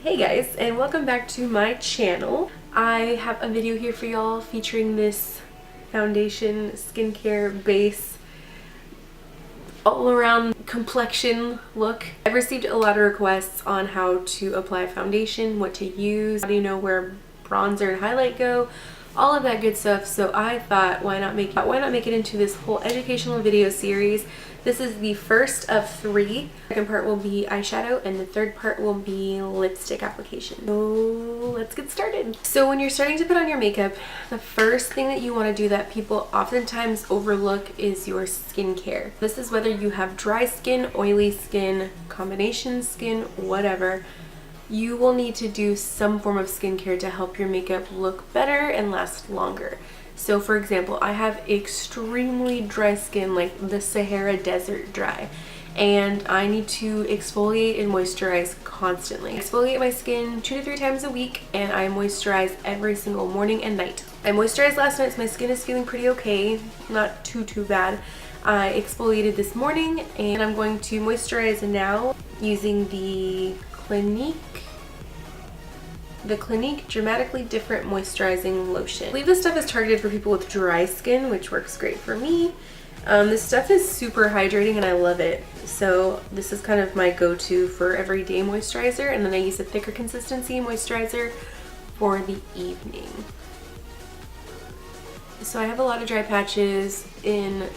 Hey guys, and welcome back to my channel. I have a video here for y'all featuring this foundation skincare base all around complexion look. I've received a lot of requests on how to apply foundation, what to use, how do you know where bronzer and highlight go, all of that good stuff. So I thought, why not make it into this whole educational video series. This is the first of 3. The second part will be eyeshadow and the third part will be lipstick application. So let's get started. So when you're starting to put on your makeup, the first thing that you want to do that people oftentimes overlook is your skincare. This is whether you have dry skin, oily skin, combination skin, whatever. You will need to do some form of skincare to help your makeup look better and last longer. So for example, I have extremely dry skin, like the Sahara Desert dry, and I need to exfoliate and moisturize constantly. I exfoliate my skin 2 to 3 times a week, and I moisturize every single morning and night. I moisturized last night, so my skin is feeling pretty okay, not too bad. I exfoliated this morning, and I'm going to moisturize now using the Clinique Dramatically Different Moisturizing Lotion. I believe this stuff is targeted for people with dry skin, which works great for me. This stuff is super hydrating and I love it. So this is kind of my go-to for everyday moisturizer, and then I use a thicker consistency moisturizer for the evening. So I have a lot of dry patches in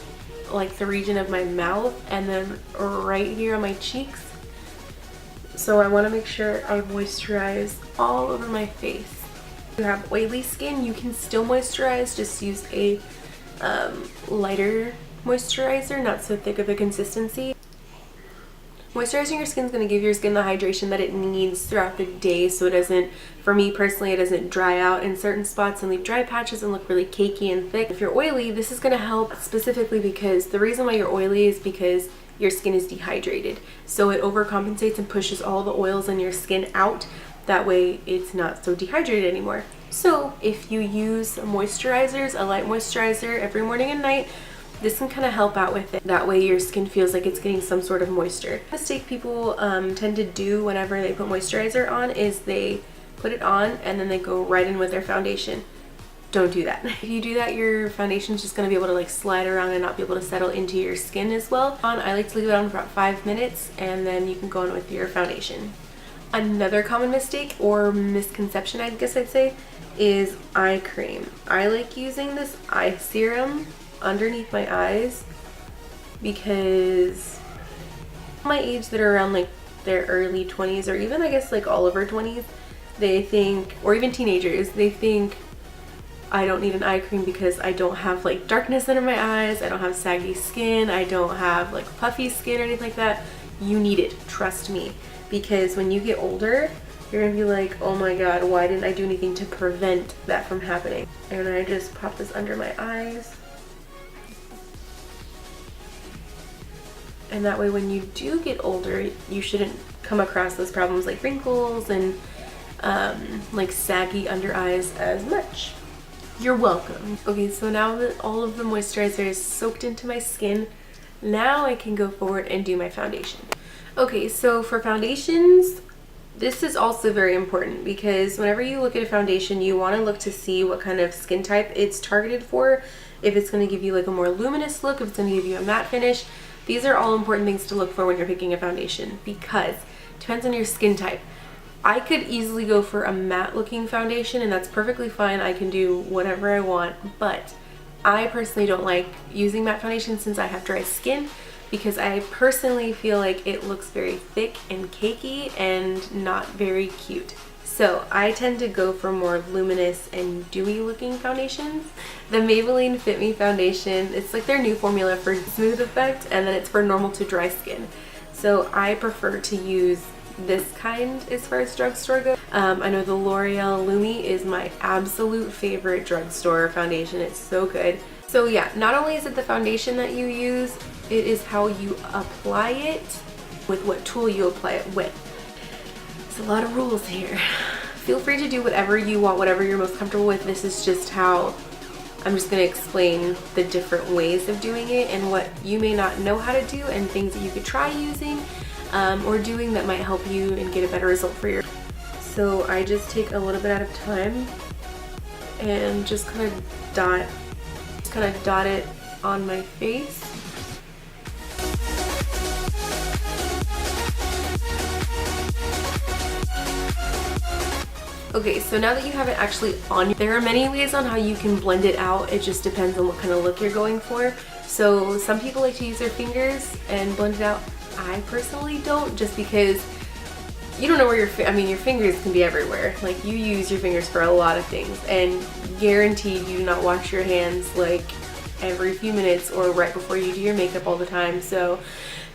like the region of my mouth and then right here on my cheeks. So I want to make sure I moisturize all over my face. If you have oily skin, you can still moisturize, just use a lighter moisturizer, not so thick of a consistency. Moisturizing your skin is going to give your skin the hydration that it needs throughout the day, so it doesn't, for me personally, it doesn't dry out in certain spots and leave dry patches and look really cakey and thick. If you're oily, this is going to help specifically because the reason why you're oily is because your skin is dehydrated. So it overcompensates and pushes all the oils in your skin out. That way it's not so dehydrated anymore. So if you use moisturizers, a light moisturizer every morning and night, this can kind of help out with it. That way your skin feels like it's getting some sort of moisture. The mistake people tend to do whenever they put moisturizer on is they put it on and then they go right in with their foundation. Don't do that. If you do that, your foundation is just going to be able to like slide around and not be able to settle into your skin as well. I like to leave it on for about 5 minutes and then you can go in with your foundation. Another common mistake or misconception, I guess I'd say, is eye cream. I like using this eye serum underneath my eyes because my age that are around like their early 20s or even I guess like all over 20s, they think, or even teenagers, they think I don't need an eye cream because I don't have like darkness under my eyes, I don't have saggy skin, I don't have like puffy skin or anything like that. You need it, trust me, because when you get older, you're gonna be like, oh my god, why didn't I do anything to prevent that from happening? And I just pop this under my eyes. And that way when you do get older, you shouldn't come across those problems like wrinkles and like saggy under eyes as much. You're welcome. Okay, so now that all of the moisturizer is soaked into my skin, now I can go forward and do my foundation. Okay, so for foundations, this is also very important because whenever you look at a foundation, you want to look to see what kind of skin type it's targeted for. If it's going to give you like a more luminous look, if it's going to give you a matte finish. These are all important things to look for when you're picking a foundation because it depends on your skin type. I could easily go for a matte looking foundation and that's perfectly fine. I can do whatever I want, but I personally don't like using matte foundation since I have dry skin because I personally feel like it looks very thick and cakey and not very cute. So I tend to go for more luminous and dewy looking foundations. The Maybelline Fit Me foundation, it's like their new formula for smooth effect and then it's for normal to dry skin. So I prefer to use this kind as far as drugstore goes. I know the L'Oreal Lumi is my absolute favorite drugstore foundation. It's so good. So yeah, not only is it the foundation that you use, it is how you apply it with what tool you apply it with. It's a lot of rules here. Feel free to do whatever you want, whatever you're most comfortable with. This is just how I'm just going to explain the different ways of doing it and what you may not know how to do and things that you could try using or doing that might help you and get a better result for your. So I just take a little bit at a time and just kind of dot it on my face. Okay, so now that you have it actually on, there are many ways on how you can blend it out. It just depends on what kind of look you're going for. So some people like to use their fingers and blend it out. I personally don't, just because you don't know where your fingers can be everywhere. Like, you use your fingers for a lot of things, and guaranteed you do not wash your hands like every few minutes or right before you do your makeup all the time. So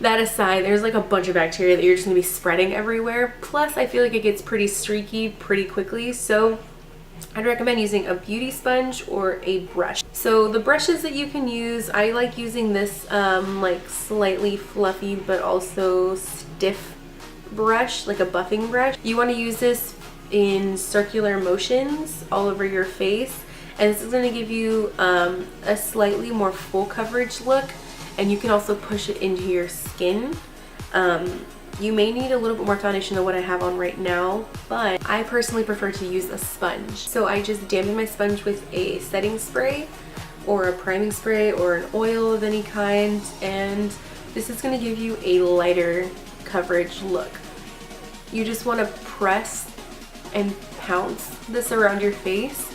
that aside, there's like a bunch of bacteria that you're just gonna be spreading everywhere. Plus, I feel like it gets pretty streaky pretty quickly. So I'd recommend using a beauty sponge or a brush. So the brushes that you can use, I like using this like slightly fluffy but also stiff brush, like a buffing brush. You want to use this in circular motions all over your face, and this is going to give you a slightly more full coverage look, and you can also push it into your skin. You may need a little bit more foundation than what I have on right now, but I personally prefer to use a sponge. So I just dampen my sponge with a setting spray or a priming spray or an oil of any kind, and this is going to give you a lighter coverage look. You just want to press and pounce this around your face.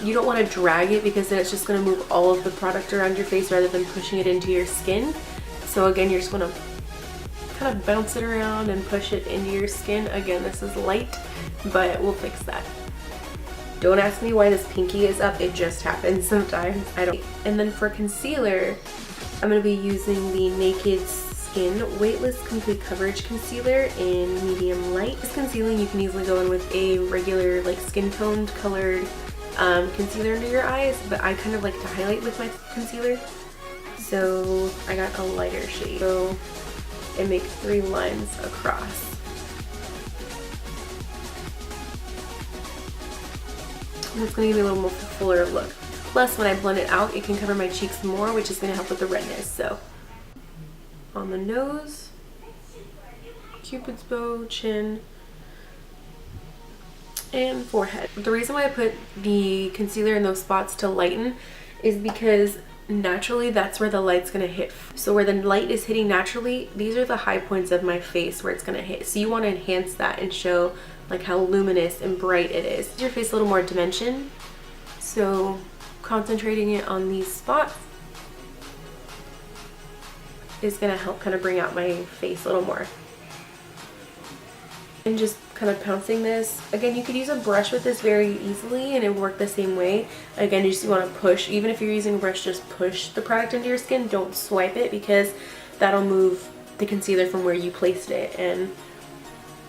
You don't want to drag it, because then it's just going to move all of the product around your face rather than pushing it into your skin. So again, you're just going to kind of bounce it around and push it into your skin. Again, this is light, but we'll fix that. Don't ask me why this pinky is up, it just happens sometimes. I don't. And then for concealer, I'm going to be using the Naked Skin Weightless Complete Coverage Concealer in medium light. This concealing, you can easily go in with a regular like skin toned colored concealer under your eyes, but I kind of like to highlight with my concealer. So I got a lighter shade. So and make 3 lines across. And it's going to give me a little more fuller look. Plus, when I blend it out, it can cover my cheeks more, which is going to help with the redness. So, on the nose, Cupid's bow, chin, and forehead. The reason why I put the concealer in those spots to lighten is because naturally that's where the light's gonna hit. So where the light is hitting naturally, these are the high points of my face where it's gonna hit. So you want to enhance that and show like how luminous and bright it is. Give your face a little more dimension. So concentrating it on these spots is gonna help kind of bring out my face a little more. And just kind of pouncing this. Again, you could use a brush with this very easily and it would work the same way. Again, you just want to push. Even if you're using a brush, just push the product into your skin. Don't swipe it, because that'll move the concealer from where you placed it, and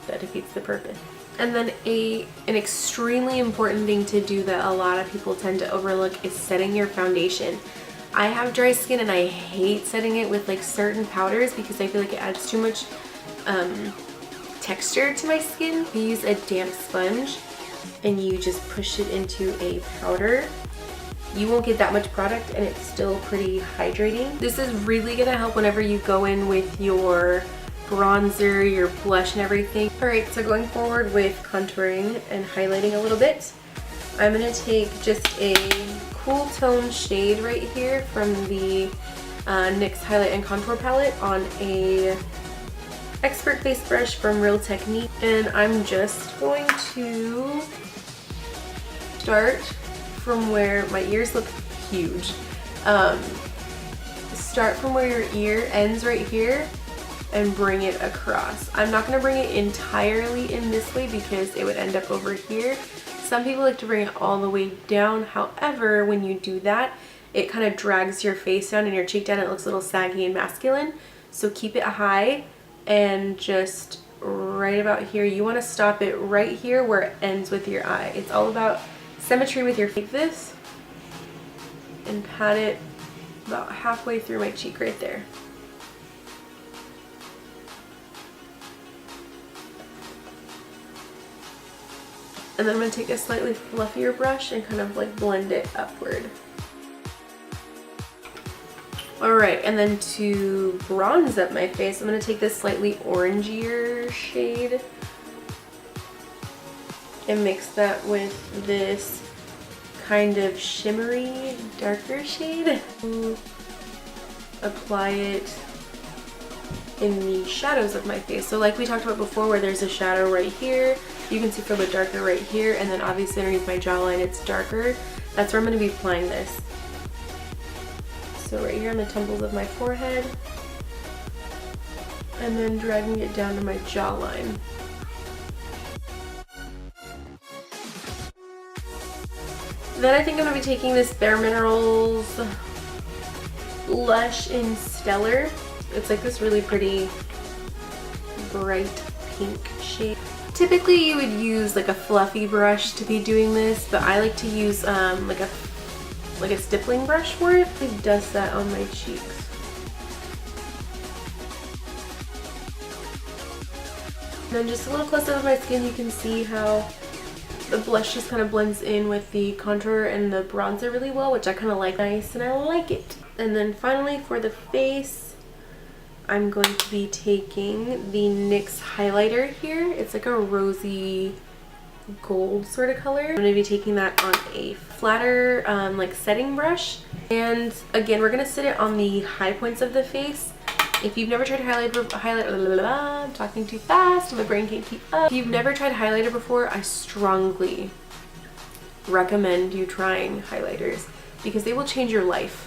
that defeats the purpose. And then an extremely important thing to do that a lot of people tend to overlook is setting your foundation. I have dry skin and I hate setting it with like certain powders, because I feel like it adds too much texture to my skin. You use a damp sponge and you just push it into a powder. You won't get that much product and it's still pretty hydrating. This is really gonna help whenever you go in with your bronzer, your blush and everything. Alright, so going forward with contouring and highlighting a little bit, I'm gonna take just a cool tone shade right here from the NYX Highlight and Contour Palette on a Expert Face Brush from Real Technique, and I'm just going to start from where my ears look huge. Start from where your ear ends right here and bring it across. I'm not going to bring it entirely in this way because it would end up over here. Some people like to bring it all the way down. However, when you do that, it kind of drags your face down and your cheek down. It looks a little saggy and masculine. So keep it high. And just right about here, you want to stop it right here where it ends with your eye. It's all about symmetry with your face. Take this and pat it about halfway through my cheek right there. And then I'm going to take a slightly fluffier brush and kind of like blend it upward. Alright, and then to bronze up my face, I'm going to take this slightly orangier shade and mix that with this kind of shimmery, darker shade. Apply it in the shadows of my face. So like we talked about before, where there's a shadow right here, you can see it's a little bit darker right here, and then obviously underneath my jawline it's darker. That's where I'm going to be applying this. So right here on the temples of my forehead, and then dragging it down to my jawline. Then I think I'm going to be taking this Bare Minerals Lush in Stellar. It's like this really pretty bright pink shade. Typically you would use like a fluffy brush to be doing this, but I like to use like a stippling brush for it. It does that on my cheeks. And then just a little close up of my skin, you can see how the blush just kind of blends in with the contour and the bronzer really well, which I kind of like. Nice, and I like it. And then finally for the face, I'm going to be taking the NYX highlighter here. It's like a rosy gold sort of color. I'm going to be taking that on a flatter like setting brush. And again, we're going to set it on the high points of the face. If you've never tried I'm talking too fast, my brain can't keep up. If you've never tried highlighter before, I strongly recommend you trying highlighters because they will change your life.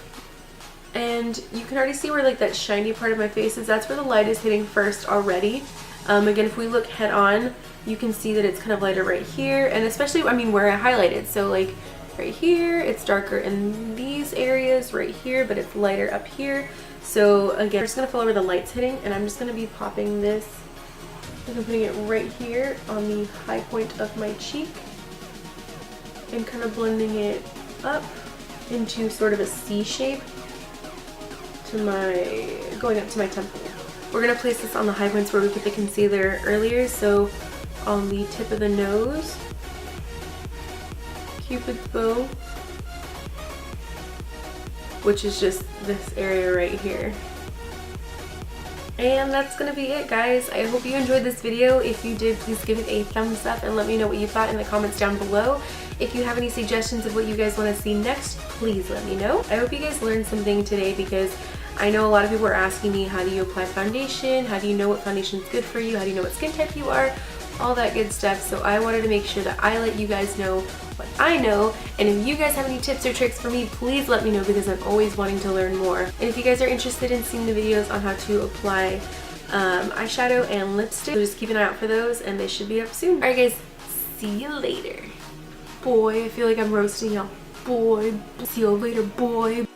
And you can already see where like that shiny part of my face is. That's where the light is hitting first already. Again, if we look head on, you can see that it's kind of lighter right here, and especially, I mean, where I highlighted. So like right here, it's darker in these areas right here, but it's lighter up here. So again, we're just gonna follow where the light's hitting, and I'm just gonna be popping this, I'm putting it right here on the high point of my cheek and kind of blending it up into sort of a C shape to my, going up to my temple. We're gonna place this on the high points where we put the concealer earlier, so on the tip of the nose, Cupid's bow, which is just this area right here. And that's gonna be it, guys. I hope you enjoyed this video. If you did, please give it a thumbs up and let me know what you thought in the comments down below. If you have any suggestions of what you guys want to see next, please let me know. I hope you guys learned something today, because I know a lot of people are asking me, how do you apply foundation? How do you know what foundation is good for you? How do you know what skin type you are? All that good stuff. So I wanted to make sure that I let you guys know what I know, and if you guys have any tips or tricks for me, please let me know, because I'm always wanting to learn more. And if you guys are interested in seeing the videos on how to apply eyeshadow and lipstick, so just keep an eye out for those, and they should be up soon. Alright guys, see you later. Boy, I feel like I'm roasting y'all. Boy, see you later, boy.